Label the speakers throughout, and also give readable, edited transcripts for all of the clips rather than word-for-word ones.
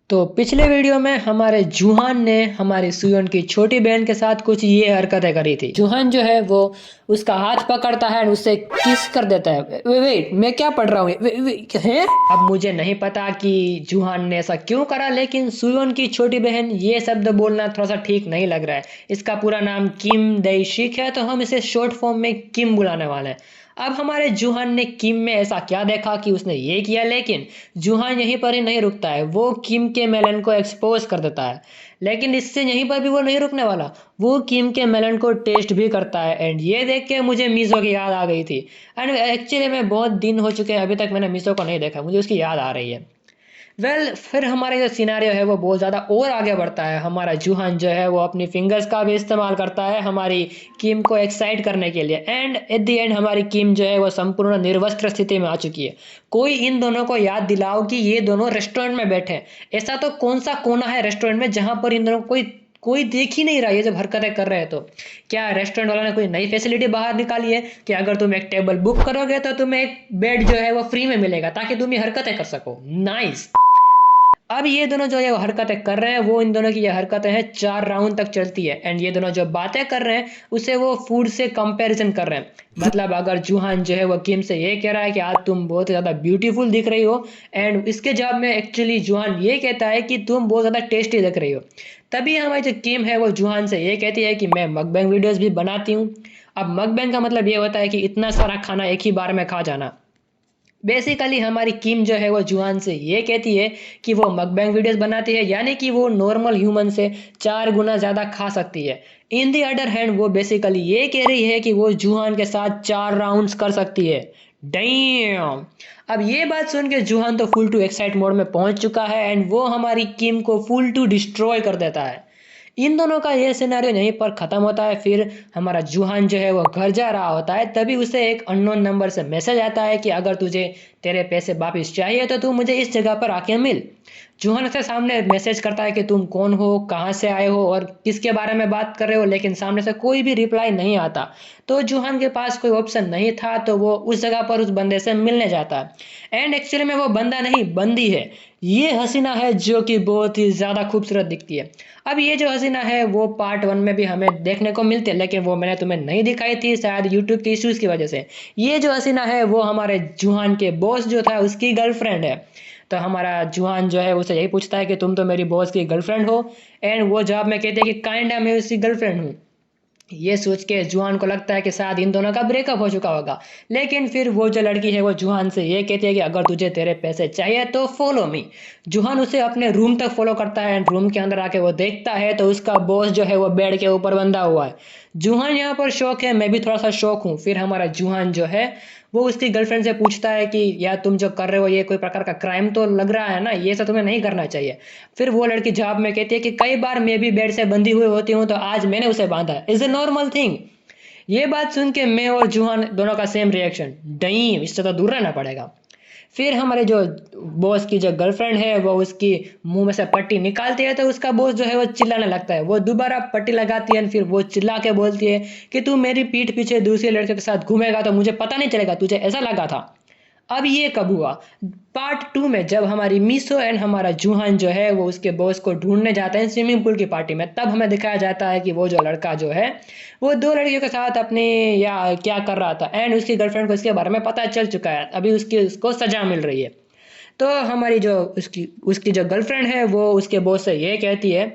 Speaker 1: तो पिछले वीडियो में हमारे जूहान ने हमारी सुयोन की छोटी बहन के साथ कुछ ये हरकतें करी थी। जूहान जो है वो उसका हाथ पकड़ता है और उससे किस कर देता है। वेट, मैं क्या पढ़ रहा हूँ? हैं? अब मुझे नहीं पता कि जूहान ने ऐसा क्यों करा, लेकिन सुयोन की छोटी बहन ये शब्द बोलना थोड़ा सा ठीक नहीं लग रहा है। इसका पूरा नाम किम दैशिक है, तो हम इसे शॉर्ट फॉर्म में किम बुलाने वाले हैं। अब हमारे जूहान ने किम में ऐसा क्या देखा कि उसने ये किया, लेकिन जूहान यहीं पर ही नहीं रुकता है, वो किम के मेलन को एक्सपोज कर देता है। लेकिन इससे यहीं पर भी वो नहीं रुकने वाला, वो किम के मेलन को टेस्ट भी करता है। एंड ये देख के मुझे मीशो की याद आ गई थी। एंड एक्चुअली मैं बहुत दिन हो चुके हैं, अभी तक मैंने मीशो को नहीं देखा, मुझे उसकी याद आ रही है। फिर हमारा जो सिनारियो है वो बहुत ज़्यादा और आगे बढ़ता है। हमारा जूहान जो है वो अपनी फिंगर्स का भी इस्तेमाल करता है हमारी किम को एक्साइट करने के लिए। एंड एट द एंड हमारी किम जो है वो संपूर्ण निर्वस्त्र स्थिति में आ चुकी है। कोई इन दोनों को याद दिलाओ कि ये दोनों रेस्टोरेंट में बैठे हैं। ऐसा तो कौन सा कोना है रेस्टोरेंट में जहां पर इन दोनों को कोई कोई देख ही नहीं रहा है ये जब हरकतें कर रहे हैं। तो क्या रेस्टोरेंट वालों ने कोई नई फैसिलिटी बाहर निकाली है कि अगर तुम एक टेबल बुक करोगे तो तुम्हें एक बेड जो है वो फ्री में मिलेगा ताकि तुम ये हरकतें कर सको? नाइस। अब ये दोनों जो ये हरकतें कर रहे हैं, वो इन दोनों की ये हरकतें हैं 4 राउंड तक चलती है। एंड ये दोनों जो बातें कर रहे हैं उसे वो फूड से कंपैरिजन कर रहे हैं। मतलब अगर जूहान जो है वो किम से ये कह रहा है कि आज तुम बहुत ज़्यादा ब्यूटीफुल दिख रही हो, एंड इसके जवाब में एक्चुअली जूहान ये कहता है कि तुम बहुत ज़्यादा टेस्टी दिख रही हो। तभी हमारी जो किम है वो जूहान से ये कहती है कि मैं मकबैंग वीडियोस भी बनाती हूँ। अब मकबैंग का मतलब ये होता है कि इतना सारा खाना एक ही बार में खा जाना। बेसिकली हमारी किम जो है वो जुआन से ये कहती है कि वो मकबैंग वीडियोस बनाती है, यानी कि वो नॉर्मल ह्यूमन से 4 गुना ज़्यादा खा सकती है। इन दी अदर हैंड वो बेसिकली ये कह रही है कि वो जुहान के साथ 4 राउंड्स कर सकती है। डैम! अब ये बात सुन के जुहान तो फुल टू एक्साइट मोड में पहुंच चुका है, एंड वो हमारी किम को फुल टू डिस्ट्रॉय कर देता है। इन दोनों का ये सिनेरियो यहीं पर ख़त्म होता है। फिर हमारा जूहान जो है वो घर जा रहा होता है, तभी उसे एक अननोन नंबर से मैसेज आता है कि अगर तुझे तेरे पैसे वापस चाहिए तो तू मुझे इस जगह पर आके मिल। जूहन उसके सामने मैसेज करता है कि तुम कौन हो, कहाँ से आए हो और किसके बारे में बात कर रहे हो, लेकिन सामने से कोई भी रिप्लाई नहीं आता। तो जूहन के पास कोई ऑप्शन नहीं था, तो वो उस जगह पर उस बंदे से मिलने जाता है। एंड एक्चुअली में वो बंदा नहीं, बंदी है। ये हसीना है जो कि बहुत ही ज़्यादा खूबसूरत दिखती है। अब ये जो हसीना है वो पार्ट 1 में भी हमें देखने को मिलती है, लेकिन वो मैंने तुम्हें नहीं दिखाई थी शायद यूट्यूब के इश्यूज़ की वजह से। ये जो हसीना है वो हमारे जूहान के बॉस जो था उसकी गर्लफ्रेंड है। तो हमारा जूहान जो है उसे यही पूछता है कि तुम तो मेरी बॉस की गर्लफ्रेंड हो। एंड वो जवाब में कहते हैं कि काइंडा मैं उसकी गर्लफ्रेंड हूँ। ये सोच के जुहान को लगता है कि शायद इन दोनों का ब्रेकअप हो चुका होगा। लेकिन फिर वो जो लड़की है वो जुहान से ये कहती है कि अगर तुझे तेरे पैसे चाहिए तो फॉलो मी। जुहान उसे अपने रूम तक फॉलो करता है, एंड रूम के अंदर आके वो देखता है तो उसका बॉस जो है वो बेड के ऊपर बंधा हुआ है। जुहान यहाँ पर शौक है, मैं भी थोड़ा सा शौक हूँ। फिर हमारा जुहान जो है वो उसकी गर्लफ्रेंड से पूछता है कि यार तुम जो कर रहे हो ये कोई प्रकार का क्राइम तो लग रहा है ना, ये सब तुम्हें नहीं करना चाहिए। फिर वो लड़की जवाब में कहती है कि कई बार मैं भी बेड से बंधी हुई होती हूँ, तो आज मैंने उसे बांधा, इज ए नॉर्मल थिंग। ये बात सुन के मैं और जूहान दोनों का सेम रिएक्शन, डईम, इससे तो दूर रहना पड़ेगा। फिर हमारे जो बॉस की जो गर्लफ्रेंड है वो उसकी मुंह में से पट्टी निकालती है, तो उसका बॉस जो है वो चिल्लाने लगता है। वो दोबारा पट्टी लगाती है, फिर वो चिल्ला के बोलती है कि तू मेरी पीठ पीछे दूसरे लड़के के साथ घूमेगा तो मुझे पता नहीं चलेगा, तुझे ऐसा लगा था। अब ये कब हुआ? पार्ट 2 में जब हमारी मीसो एंड हमारा जूहान जो है वो उसके बॉस को ढूंढने जाते हैं स्विमिंग पूल की पार्टी में, तब हमें दिखाया जाता है कि वो जो लड़का जो है वो 2 लड़कियों के साथ अपने या क्या कर रहा था, एंड उसकी गर्लफ्रेंड को इसके बारे में पता चल चुका है। अभी उसकी उसको सजा मिल रही है। तो हमारी जो उसकी उसकी जो गर्लफ्रेंड है वो उसके बॉस से ये कहती है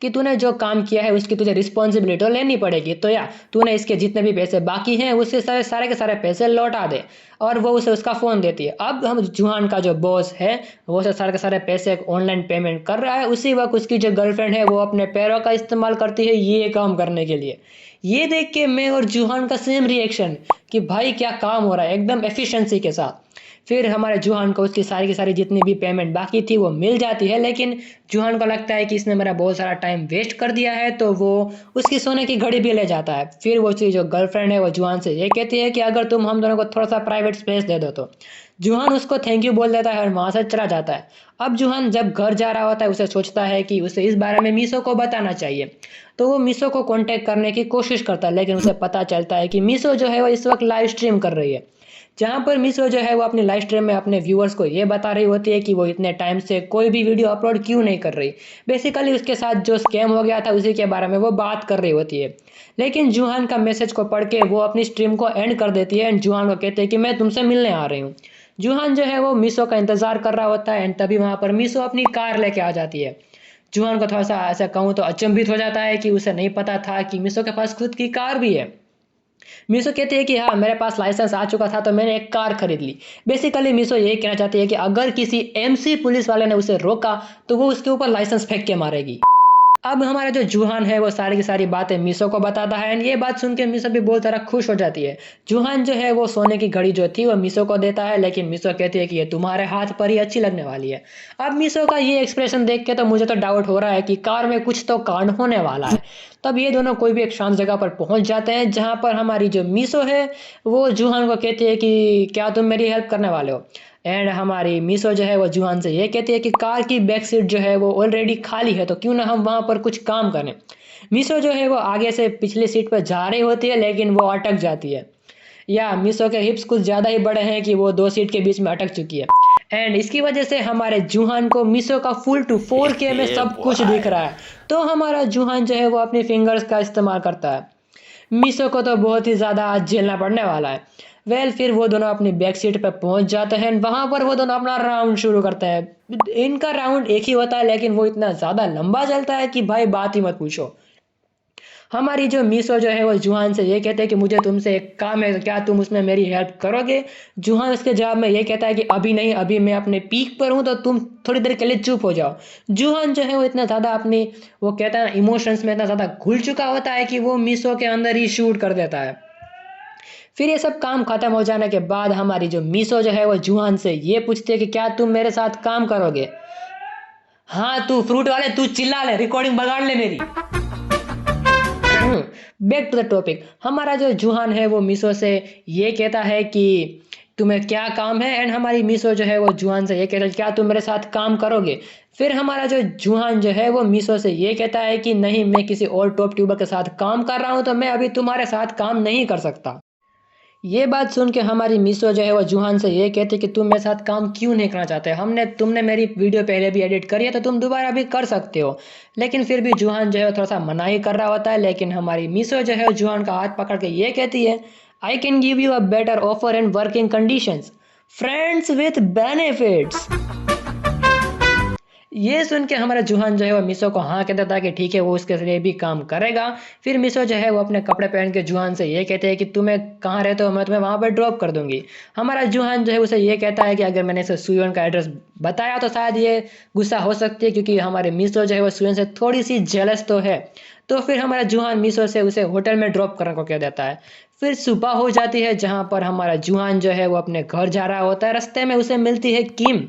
Speaker 1: कि तूने जो काम किया है उसकी तुझे रिस्पॉन्सिबिलिटी तो लेनी पड़ेगी, तो या तूने इसके जितने भी पैसे बाकी हैं उससे सारे सारे के सारे पैसे लौटा दे। और वो उसे उसका फ़ोन देती है। अब हम जूहान का जो बॉस है वो उसे सारे के सारे पैसे ऑनलाइन पेमेंट कर रहा है। उसी वक्त उसकी जो गर्लफ्रेंड है वो अपने पैरों का इस्तेमाल करती है ये काम करने के लिए। ये देख के मैं और जूहान का सेम रिएक्शन कि भाई क्या काम हो रहा है, एकदम एफिशिएंसी के साथ। फिर हमारे जूहान को उसकी सारी की सारी जितनी भी पेमेंट बाकी थी वो मिल जाती है, लेकिन जूहान को लगता है कि इसने मेरा बहुत सारा टाइम वेस्ट कर दिया है, तो वो उसकी सोने की घड़ी भी ले जाता है। फिर वो उसकी जो गर्लफ्रेंड है वो जूहान से ये कहती है कि अगर तुम हम दोनों को थोड़ा सा प्राइवेट स्पेस दे दो तो। जूहान उसको थैंक यू बोल देता है और वहाँ से चला जाता है। अब जूहान जब घर जा रहा होता है उसे सोचता है कि उसे इस बारे में मीसो को बताना चाहिए। तो वो मीसो को कांटेक्ट करने की कोशिश करता है, लेकिन उसे पता चलता है कि मीसो जो है वो इस वक्त लाइव स्ट्रीम कर रही है। जहाँ पर मीसो जो है वो अपनी लाइव स्ट्रीम में अपने व्यूअर्स को ये बता रही होती है कि वो इतने टाइम से कोई भी वीडियो अपलोड क्यों नहीं कर रही। बेसिकली उसके साथ जो स्कैम हो गया था उसी के बारे में वो बात कर रही होती है। लेकिन जूहान का मैसेज को पढ़ के वो अपनी स्ट्रीम को एंड कर देती है एंड जूहान को कहते हैं कि मैं तुमसे मिलने आ रही हूँ। जूहान जो है वो मीसो का इंतजार कर रहा होता है एंड तभी वहां पर मीसो अपनी कार लेके आ जाती है। जूहान को थोड़ा सा ऐसा कहूँ तो अचंभित हो जाता है कि उसे नहीं पता था कि मीसो के पास खुद की कार भी है। मीसो कहती है कि हाँ मेरे पास लाइसेंस आ चुका था तो मैंने एक कार खरीद ली। बेसिकली मीसो यही कहना चाहती है कि अगर किसी एमसी पुलिस वाले ने उसे रोका तो वो उसके ऊपर लाइसेंस फेंक के मारेगी। अब हमारा जो जूहान है वो सारी की सारी बातें मीसो को बताता है एंड ये बात सुन के मीसो भी बहुत ज़्यादा खुश हो जाती है। जूहान जो है वो सोने की घड़ी जो थी वो मीसो को देता है, लेकिन मीसो कहती है कि ये तुम्हारे हाथ पर ही अच्छी लगने वाली है। अब मीसो का ये एक्सप्रेशन देख के तो मुझे तो डाउट हो रहा है कि कार में कुछ तो कांड होने वाला है। तब ये दोनों कोई भी एक शांत जगह पर पहुंच जाते हैं जहां पर हमारी जो मीसो है वो जूहान को कहती है कि क्या तुम मेरी हेल्प करने वाले हो। एंड हमारी मीसो जो है वो जूहान से ये कहती है कि कार की बैक सीट जो है वो ऑलरेडी खाली है तो क्यों ना हम वहां पर कुछ काम करें। मीसो जो है वो आगे से पिछली सीट पर जा रही होती है लेकिन वो अटक जाती है। या मीसो के हिप्स कुछ ज़्यादा ही बड़े हैं कि वो दो सीट के बीच में अटक चुकी है। एंड इसकी वजह से हमारे जूहान को मीसो का फुल टू 4K में सब कुछ दिख रहा है। तो हमारा जूहान जो है वो अपनी फिंगर्स का इस्तेमाल करता है। मीसो को तो बहुत ही ज़्यादा आज झेलना पड़ने वाला है। फिर वो दोनों अपनी बैक सीट पर पहुंच जाते हैं। वहां पर वो दोनों अपना राउंड शुरू करते हैं। इनका राउंड एक ही होता है लेकिन वो इतना ज़्यादा लंबा चलता है कि भाई बात ही मत पूछो। हमारी जो मीसो जो है वो जूहान से ये कहते हैं कि मुझे तुमसे एक काम है, क्या तुम उसमें मेरी हेल्प करोगे। जूहान उसके जवाब में ये कहता है कि अभी नहीं, अभी मैं अपने पीक पर हूँ तो तुम थोड़ी देर के लिए चुप हो जाओ। जूहान जो है वो इतना ज़्यादा अपनी वो कहता है इमोशंस में इतना ज़्यादा घुल चुका होता है कि वो मीसो के अंदर ही शूट कर देता है। फिर ये सब काम खत्म हो जाने के बाद हमारी जो मीसो जो है वो जूहान से ये पूछती है कि क्या तुम मेरे साथ काम करोगे। हाँ तू फ्रूट वाले तू चिल्ला ले, रिकॉर्डिंग बगाड़ ले मेरी। Back to the topic. हमारा जो जूहान है वो मीसो से ये कहता है कि तुम्हें क्या काम है एंड हमारी मीसो जो है वो जूहान से ये कहता है क्या तुम मेरे साथ काम करोगे। फिर हमारा जो जूहान जो है वो मीसो से ये कहता है कि नहीं, मैं किसी और टॉप ट्यूबर के साथ काम कर रहा हूँ तो मैं अभी तुम्हारे साथ काम नहीं कर सकता। ये बात सुन के हमारी मीसो जो है वो जूहान से ये कहती कि तुम मेरे साथ काम क्यों नहीं करना चाहते, तुमने मेरी वीडियो पहले भी एडिट करी है तो तुम दोबारा भी कर सकते हो। लेकिन फिर भी जूहान जो है थोड़ा सा मनाही कर रहा होता है, लेकिन हमारी मीसो जो है जूहान का हाथ पकड़ के ये कहती है I can give you a better offer and working conditions, friends with benefits. ये सुन के हमारा जूहान जो है वो मीसो को हाँ कहता था कि ठीक है वो उसके लिए भी काम करेगा। फिर मीसो जो है वो अपने कपड़े पहन के जूहान से ये कहते हैं कि तुम्हें कहाँ रहते हो, मैं तुम्हें वहाँ पर ड्रॉप कर दूंगी। हमारा जूहान जो है उसे ये कहता है कि अगर मैंने इसे सुयन का एड्रेस बताया तो शायद ये गुस्सा हो सकती है, क्योंकि हमारे मीसो जो है वो सुयन से थोड़ी सी जेलस तो है। तो फिर हमारा जूहान मीसो से उसे होटल में ड्रॉप करने को कह देता है। फिर सुबह हो जाती है जहाँ पर हमारा जूहान जो है वो अपने घर जा रहा होता है। रास्ते में उसे मिलती है किम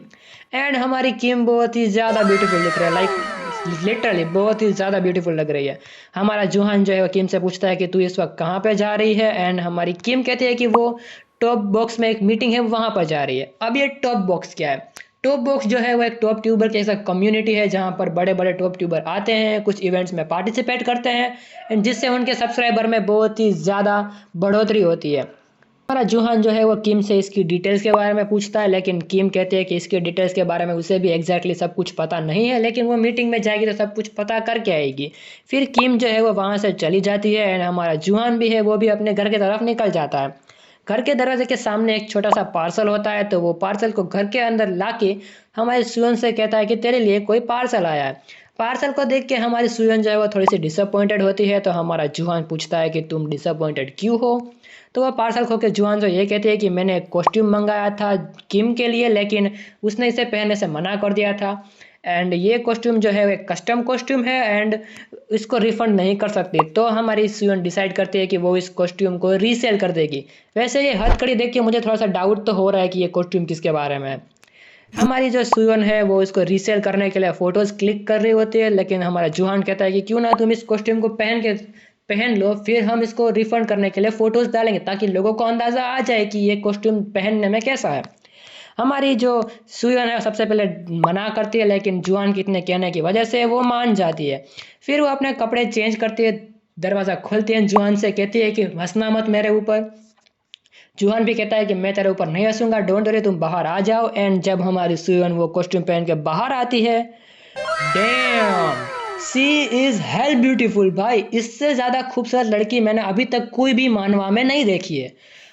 Speaker 1: एंड हमारी किम बहुत ही ज़्यादा ब्यूटीफुल दिख रहा है, लाइक लिटरली बहुत ही ज़्यादा ब्यूटीफुल लग रही है। हमारा जूहान जो है वो किम से पूछता है कि तू इस वक्त कहाँ पे जा रही है एंड हमारी किम कहती है कि वो टॉप बॉक्स में एक मीटिंग है वहाँ पर जा रही है। अब ये टॉप बॉक्स क्या है? टॉप बॉक्स जो है वो एक टॉप ट्यूबर की ऐसा कम्युनिटी है जहाँ पर बड़े बड़े टॉप ट्यूबर आते हैं, कुछ इवेंट्स में पार्टिसिपेट करते हैं एंड जिससे उनके सब्सक्राइबर में बहुत ही ज़्यादा बढ़ोतरी होती है। हमारा जूहान जो है वो किम से इसकी डिटेल्स के बारे में पूछता है, लेकिन किम कहते हैं कि इसके डिटेल्स के बारे में उसे भी एग्जैक्टली सब कुछ पता नहीं है, लेकिन वो मीटिंग में जाएगी तो सब कुछ पता करके आएगी। फिर किम जो है वो वहाँ से चली जाती है एंड हमारा जूहान भी है वो भी अपने घर की तरफ निकल जाता है। घर के दरवाजे के सामने एक छोटा सा पार्सल होता है, तो वो पार्सल को घर के अंदर लाके हमारे सुयन से कहता है कि तेरे लिए कोई पार्सल आया है। पार्सल को देख के हमारी सुयन जो है वो थोड़ी सी डिसअपॉइंटेड होती है, तो हमारा जूहान पूछता है कि तुम डिसअपॉइंटेड क्यों हो। तो वह पार्सल खो के जूहान से ये कहते हैं कि मैंने एक कॉस्ट्यूम मंगाया था किम के लिए, लेकिन उसने इसे पहनने से मना कर दिया था एंड ये कॉस्ट्यूम जो है एक कस्टम कॉस्ट्यूम है एंड इसको रिफंड नहीं कर सकती। तो हमारी सुयन डिसाइड करती है कि वो इस कॉस्ट्यूम को रीसेल कर देगी। वैसे ये हथकड़ी देख के मुझे थोड़ा सा डाउट तो हो रहा है कि ये कॉस्ट्यूम किसके बारे में है। हमारी जो सुयन है वो इसको रीसेल करने के लिए फ़ोटोज़ क्लिक कर रही होती है, लेकिन हमारा जूहान कहता है कि क्यों ना तुम इस कॉस्ट्यूम को पहन लो, फिर हम इसको रिफंड करने के लिए फ़ोटोज़ डालेंगे ताकि लोगों को अंदाज़ा आ जाए कि ये कॉस्ट्यूम पहनने में कैसा है। हमारी जो सुयन है सबसे पहले मना करती है, लेकिन जुहान के इतने कहने की वजह से वो मान जाती है। फिर वो अपने कपड़े चेंज करती है, दरवाज़ा खोलती है, जुहान से कहती है कि हंसना मत मेरे ऊपर। जुहान भी कहता है कि मैं तेरे ऊपर नहीं हंसूंगा, डोंट वरी, तुम बाहर आ जाओ। एंड जब हमारी सुयन वो कॉस्ट्यूम पहन के बाहर आती है, damn, she is hell beautiful भाई। इससे ज्यादा खूबसूरत लड़की मैंने अभी तक कोई भी मानवा में नहीं देखी है।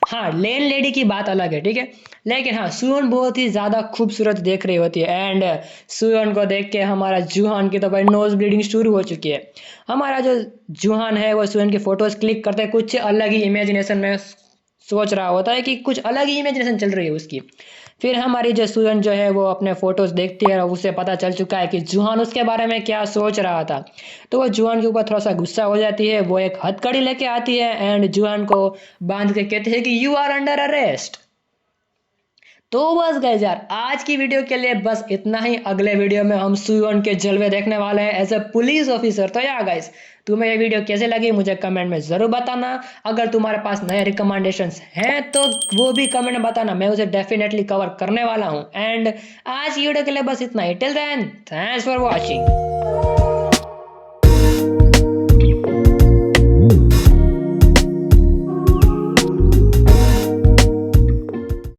Speaker 1: हाँ, लेन लेडी की बात अलग है, ठीक है, लेकिन हाँ सुयन बहुत ही ज्यादा खूबसूरत देख रही होती है। एंड सुयन को देख के हमारा जुहान की तो भाई नोज ब्लीडिंग शुरू हो चुकी है। हमारा जो जुहान है वो सुयन की फोटोज क्लिक करते कुछ अलग ही इमेजिनेशन में सोच रहा होता है, कि कुछ अलग ही इमेजिनेशन चल रही है उसकी। फिर हमारी जो सुयन जो है वो अपने फोटोज देखती है और उसे पता चल चुका है कि जुहान उसके बारे में क्या सोच रहा था। तो वो जुहान के ऊपर थोड़ा सा गुस्सा हो जाती है, वो एक हथकड़ी लेके आती है एंड जुहान को बांध के कहती है कि यू आर अंडर अरेस्ट। तो बस गाइस यार, आज की वीडियो के लिए बस इतना ही। अगले वीडियो में हम सुयन के जलवे देखने वाले हैं एज ए पुलिस ऑफिसर। तो यार गाइस, तुम्हें ये वीडियो कैसे लगी मुझे कमेंट में जरूर बताना। अगर तुम्हारे पास नए रिकमेंडेशंस हैं तो वो भी कमेंट में बताना, मैं उसे डेफिनेटली कवर करने वाला हूँ। एंड आज की वीडियो के लिए बस इतना ही। Till then, thanks for watching.